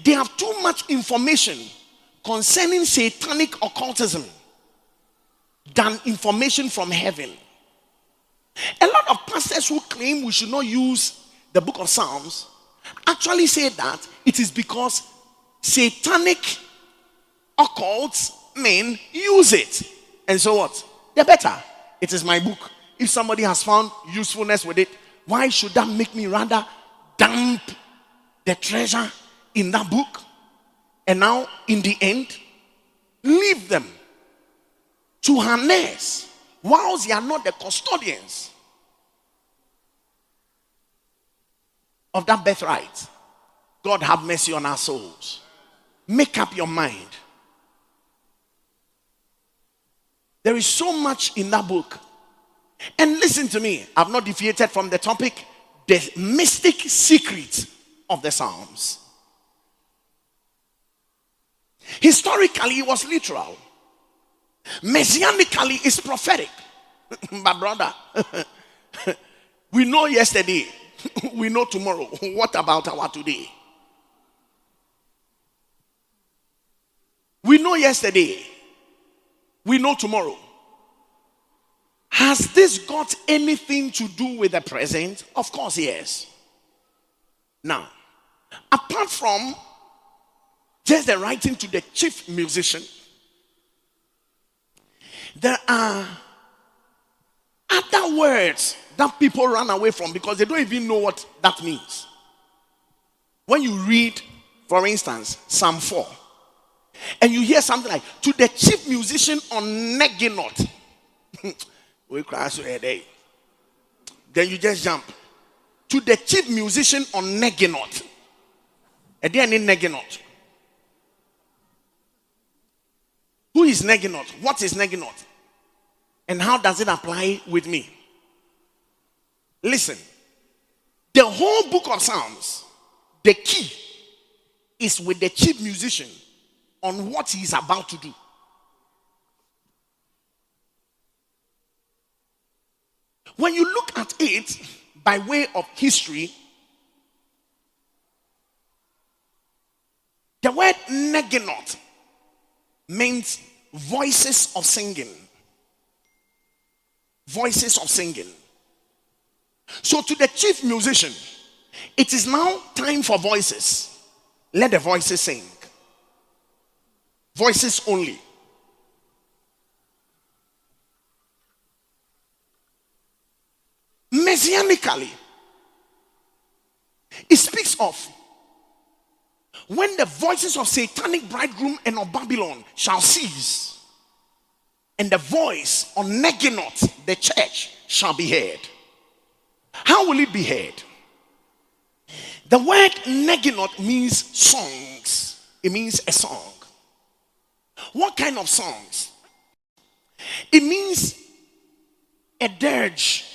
they have too much information concerning satanic occultism than information from heaven. A lot of pastors who claim we should not use the book of Psalms actually say that it is because satanic occult men use it. And so what? They're better. It is my book. If somebody has found usefulness with it, why should that make me rather dump the treasure in that book? And now, in the end, leave them to harness whilst they are not the custodians of that birthright. God have mercy on our souls. Make up your mind. There is so much in that book. And listen to me, I've not deviated from the topic, the mystic secret of the Psalms. Historically, it was literal. Messianically, it's prophetic. But brother, we know yesterday, we know tomorrow. What about our today? We know yesterday, we know tomorrow. Has this got anything to do with the present? Of course, yes. Now, apart from just the writing to the chief musician, there are other words that people run away from because they don't even know what that means. When you read, for instance, Psalm 4, and you hear something like, to the chief musician on Neginot, we crash your head. Then you just jump. To the chief musician on Neginot. And then in Neginot. Who is Neginot? What is Neginot? And how does it apply with me? Listen. The whole book of Psalms, the key is with the chief musician on what he is about to do. When you look at it by way of history, the word Neginot means voices of singing. Voices of singing. So to the chief musician, it is now time for voices. Let the voices sing. Voices only. Messianically, it speaks of when the voices of satanic bridegroom and of Babylon shall cease, and the voice of Neginot, the church, shall be heard. How will it be heard? The word Neginot means songs. It means a song. What kind of songs? It means a dirge.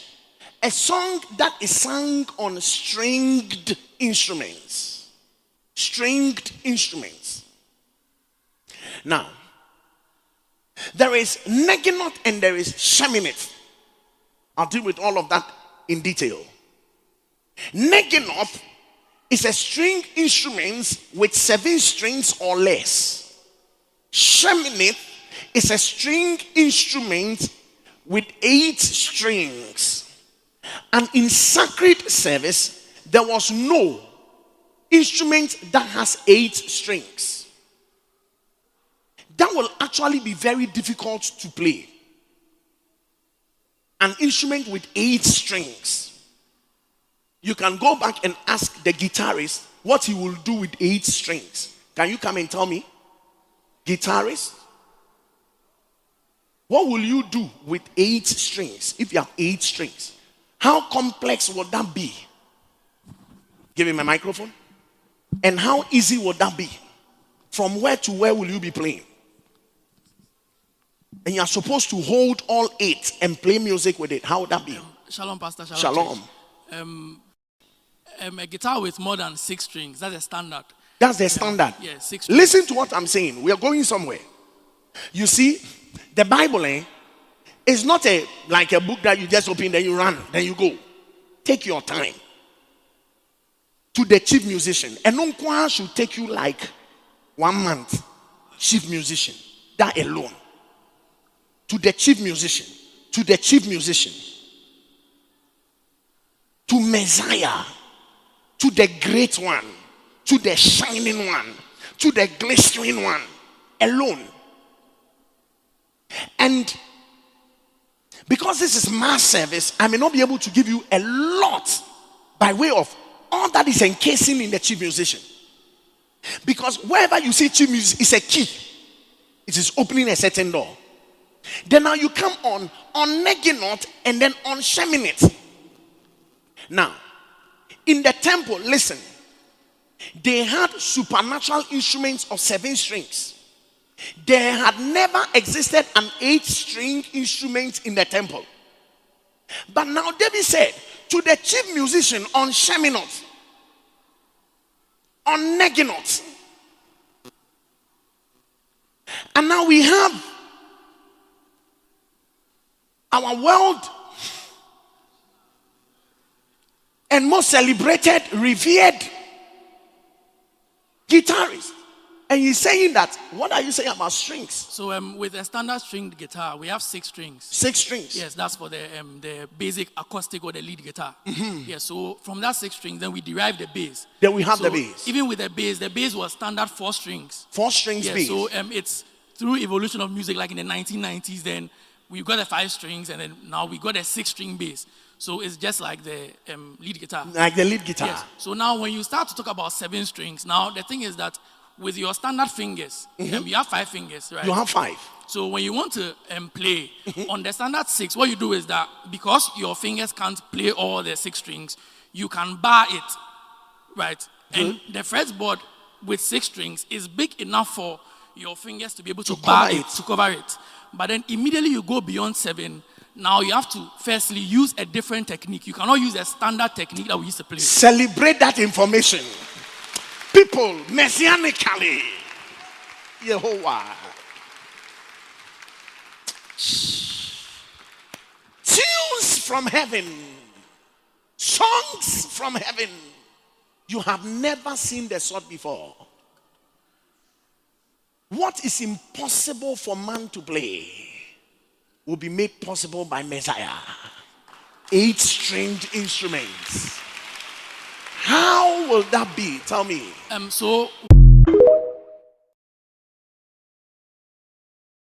A song that is sung on stringed instruments. Stringed instruments. Now, there is Neginot and there is Sheminith. I'll deal with all of that in detail. Neginot is a string instrument with 7 strings or less. Sheminith is a string instrument with 8 strings. And in sacred service, there was no instrument that has 8 strings. That will actually be very difficult to play. An instrument with 8 strings. You can go back and ask the guitarist what he will do with 8 strings. Can you come and tell me? Guitarist? What will you do with 8 strings if you have 8 strings? How complex would that be? Give him a microphone. And how easy would that be? From where to where will you be playing? And you are supposed to hold all 8 and play music with it. How would that be? Shalom, Pastor. Shalom. A guitar with more than 6 strings. That's a standard. That's the standard. Yeah, 6 strings. Listen to what I'm saying. We are going somewhere. You see, the Bible, it's not like a book that you just open, then you run, then you go. Take your time. to the chief musician. And no should take you like 1 month. Chief musician, that alone. To the chief musician, to the chief musician, to Messiah, to the great one, to the shining one, to the glistering one alone. And because this is mass service, I may not be able to give you a lot by way of all that is encasing in the chief musician. Because wherever you see chief music, it's a key. It is opening a certain door. Then now you come on Neginot and then on Sheminith. Now, in the temple, listen, they had supernatural instruments of 7 strings. There had never existed an 8-string instrument in the temple. But now David said to the chief musician on Sheminith, on Neginot. And now we have our world and most celebrated, revered guitarist. And he's saying that, what are you saying about strings? So with a standard stringed guitar, we have 6 strings. 6 strings? Yes, that's for the basic acoustic or the lead guitar. Yes, so from that 6 strings, then we derive the bass. Then we have the bass. Even with the bass was standard 4 strings. 4 strings bass. So it's through evolution of music, like in the 1990s, then we got the 5 strings, and then now we got a 6-string bass. So it's just like the lead guitar. Like the lead guitar. Yes. So now when you start to talk about 7 strings, now the thing is that with your standard fingers, you have 5 fingers, right? You have 5. So when you want to play on the standard 6, what you do is that because your fingers can't play all the 6 strings, you can bar it, right? And the fretboard with 6 strings is big enough for your fingers to be able to bar it, to cover it. But then immediately you go beyond 7. Now you have to firstly use a different technique. You cannot use a standard technique that we used to play. Celebrate that information. People, messianically, Yehovah. Tunes from heaven, songs from heaven. You have never seen the sort before. What is impossible for man to play will be made possible by Messiah. 8-stringed instruments. How will that be? Tell me. So